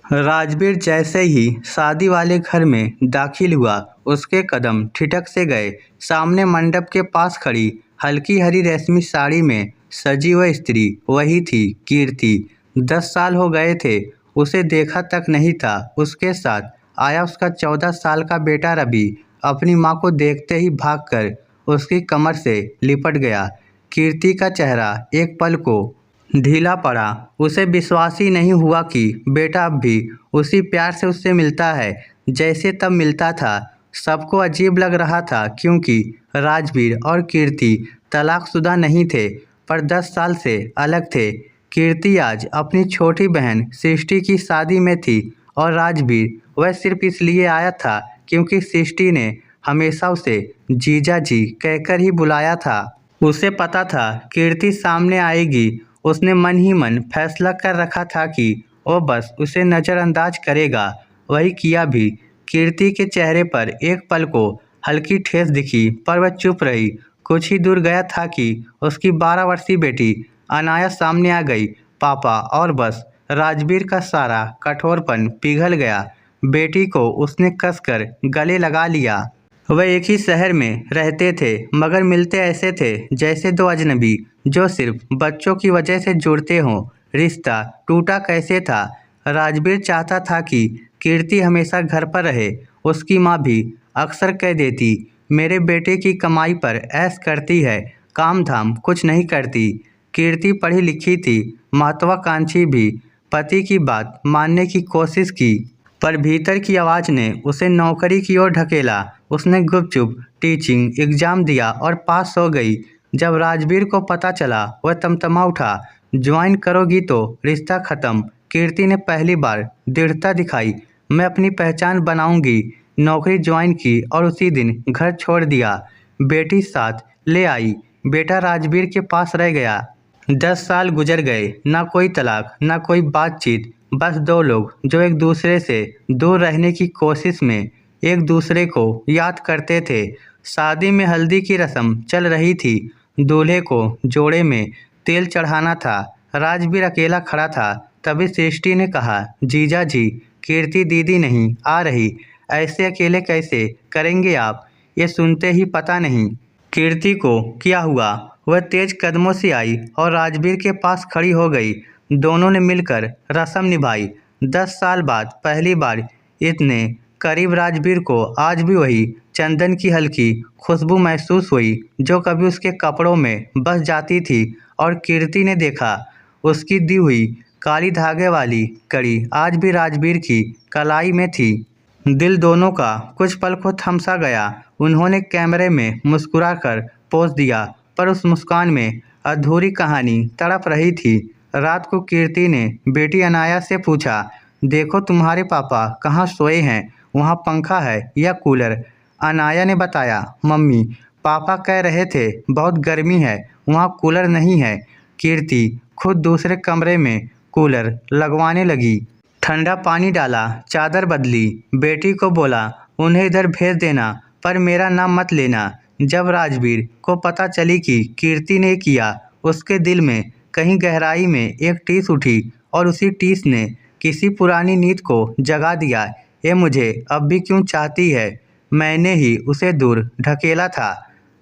राजवीर जैसे ही शादी वाले घर में दाखिल हुआ, उसके कदम ठिठक से गए। सामने मंडप के पास खड़ी हल्की हरी रेशमी साड़ी में सजी हुई स्त्री वही थी, कीर्ति। 10 साल हो गए थे, उसे देखा तक नहीं था। उसके साथ आया उसका 14 साल का बेटा रवि। अपनी माँ को देखते ही भागकर उसकी कमर से लिपट गया। कीर्ति का चेहरा एक पल को ढीला पड़ा। उसे विश्वास ही नहीं हुआ कि बेटा अब भी उसी प्यार से उससे मिलता है जैसे तब मिलता था। सबको अजीब लग रहा था क्योंकि राजवीर और कीर्ति तलाकशुदा नहीं थे, पर 10 साल से अलग थे। कीर्ति आज अपनी छोटी बहन सृष्टि की शादी में थी और राजवीर वह सिर्फ इसलिए आया था क्योंकि सृष्टि ने हमेशा उसे जीजा जी कहकर ही बुलाया था। उसे पता था कीर्ति सामने आएगी। उसने मन ही मन फैसला कर रखा था कि वो बस उसे नज़रअंदाज करेगा। वही किया भी। कीर्ति के चेहरे पर एक पल को हल्की ठेस दिखी, पर वह चुप रही। कुछ ही दूर गया था कि उसकी 12 वर्षीय बेटी अनाया सामने आ गई। पापा, और बस राजवीर का सारा कठोरपन पिघल गया। बेटी को उसने कसकर गले लगा लिया। वह एक ही शहर में रहते थे, मगर मिलते ऐसे थे जैसे दो अजनबी जो सिर्फ बच्चों की वजह से जुड़ते हों। रिश्ता टूटा कैसे था? राजवीर चाहता था कि कीर्ति हमेशा घर पर रहे। उसकी माँ भी अक्सर कह देती, मेरे बेटे की कमाई पर ऐश करती है, काम धाम कुछ नहीं करती। कीर्ति पढ़ी लिखी थी, महत्वाकांक्षी भी। पति की बात मानने की कोशिश की, पर भीतर की आवाज़ ने उसे नौकरी की ओर ढकेला। उसने गुपचुप टीचिंग एग्ज़ाम दिया और पास हो गई। जब राजवीर को पता चला, वह तमतमा उठा। ज्वाइन करोगी तो रिश्ता ख़त्म। कीर्ति ने पहली बार दृढ़ता दिखाई। मैं अपनी पहचान बनाऊंगी। नौकरी ज्वाइन की और उसी दिन घर छोड़ दिया। बेटी साथ ले आई। बेटा राजवीर के पास रह गया। 10 साल गुजर गए, ना कोई तलाक, ना कोई बातचीत, बस दो लोग जो एक दूसरे से दूर रहने की कोशिश में एक दूसरे को याद करते थे। शादी में हल्दी की रस्म चल रही थी। दूल्हे को जोड़े में तेल चढ़ाना था। राजवीर अकेला खड़ा था। तभी सृष्टि ने कहा, जीजा जी, कीर्ति दीदी नहीं आ रही। ऐसे अकेले कैसे करेंगे आप? ये सुनते ही पता नहीं कीर्ति को क्या हुआ। वह तेज कदमों से आई और राजवीर के पास खड़ी हो गई। दोनों ने मिलकर रस्म निभाई। 10 साल बाद पहली बार इतने करीब राजवीर को आज भी वही चंदन की हल्की खुशबू महसूस हुई जो कभी उसके कपड़ों में बस जाती थी। और कीर्ति ने देखा, उसकी दी हुई काली धागे वाली कड़ी आज भी राजवीर की कलाई में थी। दिल दोनों का कुछ पल को थमसा गया। उन्होंने कैमरे में मुस्कुराकर पोज दिया, पर उस मुस्कान में अधूरी कहानी तड़प रही थी। रात को कीर्ति ने बेटी अनाया से पूछा, देखो तुम्हारे पापा कहाँ सोए हैं? वहाँ पंखा है या कूलर? अनाया ने बताया, मम्मी, पापा कह रहे थे बहुत गर्मी है, वहाँ कूलर नहीं है। कीर्ति खुद दूसरे कमरे में कूलर लगवाने लगी। ठंडा पानी डाला, चादर बदली। बेटी को बोला, उन्हें इधर भेज देना, पर मेरा नाम मत लेना। जब राजवीर को पता चली कि कीर्ति ने किया, उसके दिल में कहीं गहराई में एक टीस उठी और उसी टीस ने किसी पुरानी नींद को जगा दिया। ये मुझे अब भी क्यों चाहती है? मैंने ही उसे दूर ढकेला था।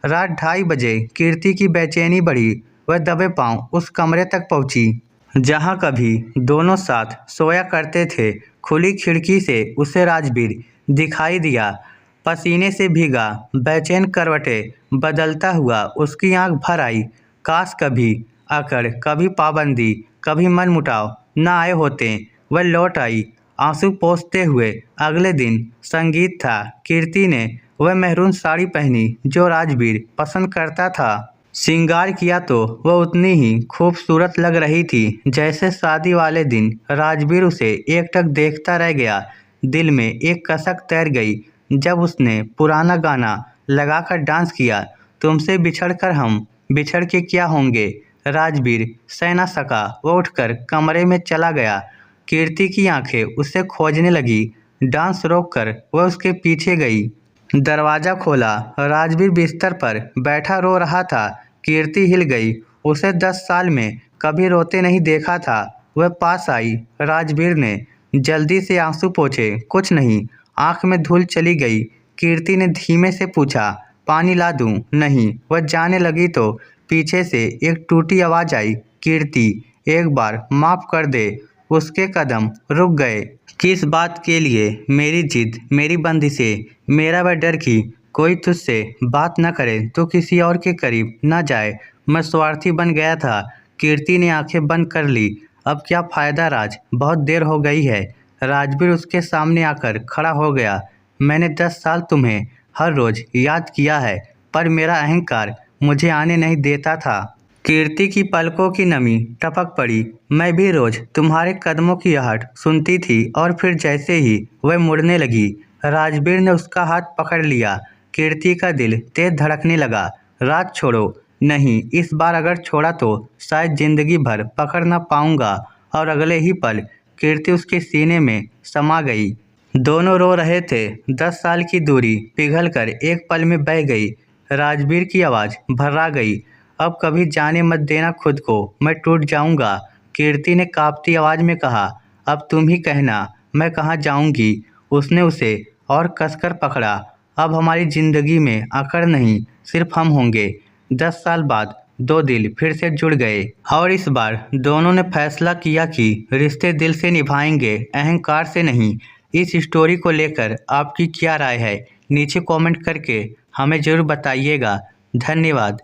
रात 2:30 बजे कीर्ति की बेचैनी बढ़ी। वह दबे पांव उस कमरे तक पहुंची जहां कभी दोनों साथ सोया करते थे। खुली खिड़की से उसे राजवीर दिखाई दिया, पसीने से भीगा, बेचैन करवटें बदलता हुआ उसकी आंख भर आई। काश कभी अकड़, कभी पाबंदी, कभी मनमुटाव न आए होते। वह लौट आई, आंसू पोंछते हुए। अगले दिन संगीत था। कीर्ति ने वह मेहरून साड़ी पहनी जो राजवीर पसंद करता था। श्रृंगार किया तो वह उतनी ही खूबसूरत लग रही थी जैसे शादी वाले दिन। राजवीर उसे एकटक देखता रह गया। दिल में एक कसक तैर गई जब उसने पुराना गाना लगाकर डांस किया, तुमसे बिछड़कर हम बिछड़ के क्या होंगे। राजवीर सह न सका, वह उठकर कमरे में चला गया। कीर्ति की आंखें उसे खोजने लगी। डांस रोककर वह उसके पीछे गई। दरवाज़ा खोला। राजवीर बिस्तर पर बैठा रो रहा था। कीर्ति हिल गई। उसे 10 साल में कभी रोते नहीं देखा था। वह पास आई। राजवीर ने जल्दी से आंसू पोंछे। कुछ नहीं, आंख में धूल चली गई। कीर्ति ने धीमे से पूछा, पानी ला दूं? नहीं। वह जाने लगी तो पीछे से एक टूटी आवाज आई, कीर्ति एक बार माफ कर दे। उसके कदम रुक गए। किस बात के लिए? मेरी जिद, मेरी बंदिशें, मेरा वह डर कि कोई तुझसे बात न करे तो किसी और के करीब न जाए। मैं स्वार्थी बन गया था। कीर्ति ने आंखें बंद कर ली। अब क्या फायदा राज, बहुत देर हो गई है। राजवीर उसके सामने आकर खड़ा हो गया। मैंने 10 साल तुम्हें हर रोज याद किया है, पर मेरा अहंकार मुझे आने नहीं देता था। कीर्ति की पलकों की नमी टपक पड़ी। मैं भी रोज तुम्हारे कदमों की आहट सुनती थी और फिर जैसे ही वह मुड़ने लगी, राजवीर ने उसका हाथ पकड़ लिया। कीर्ति का दिल तेज धड़कने लगा। राज छोड़ो। नहीं, इस बार अगर छोड़ा तो शायद जिंदगी भर पकड़ न पाऊंगा। और अगले ही पल कीर्ति उसके सीने में समा गई। दोनों रो रहे थे। 10 साल की दूरी पिघलकर एक पल में बह गई। राजवीर की आवाज़ भर्रा गई, अब कभी जाने मत देना खुद को, मैं टूट जाऊंगा। कीर्ति ने कांपती आवाज़ में कहा, अब तुम ही कहना मैं कहाँ जाऊंगी। उसने उसे और कसकर पकड़ा। अब हमारी जिंदगी में अकड़ नहीं, सिर्फ हम होंगे। 10 साल बाद दो दिल फिर से जुड़ गए और इस बार दोनों ने फैसला किया कि रिश्ते दिल से निभाएंगे, अहंकार से नहीं। इस स्टोरी को लेकर आपकी क्या राय है? नीचे कमेंट करके हमें ज़रूर बताइएगा। धन्यवाद।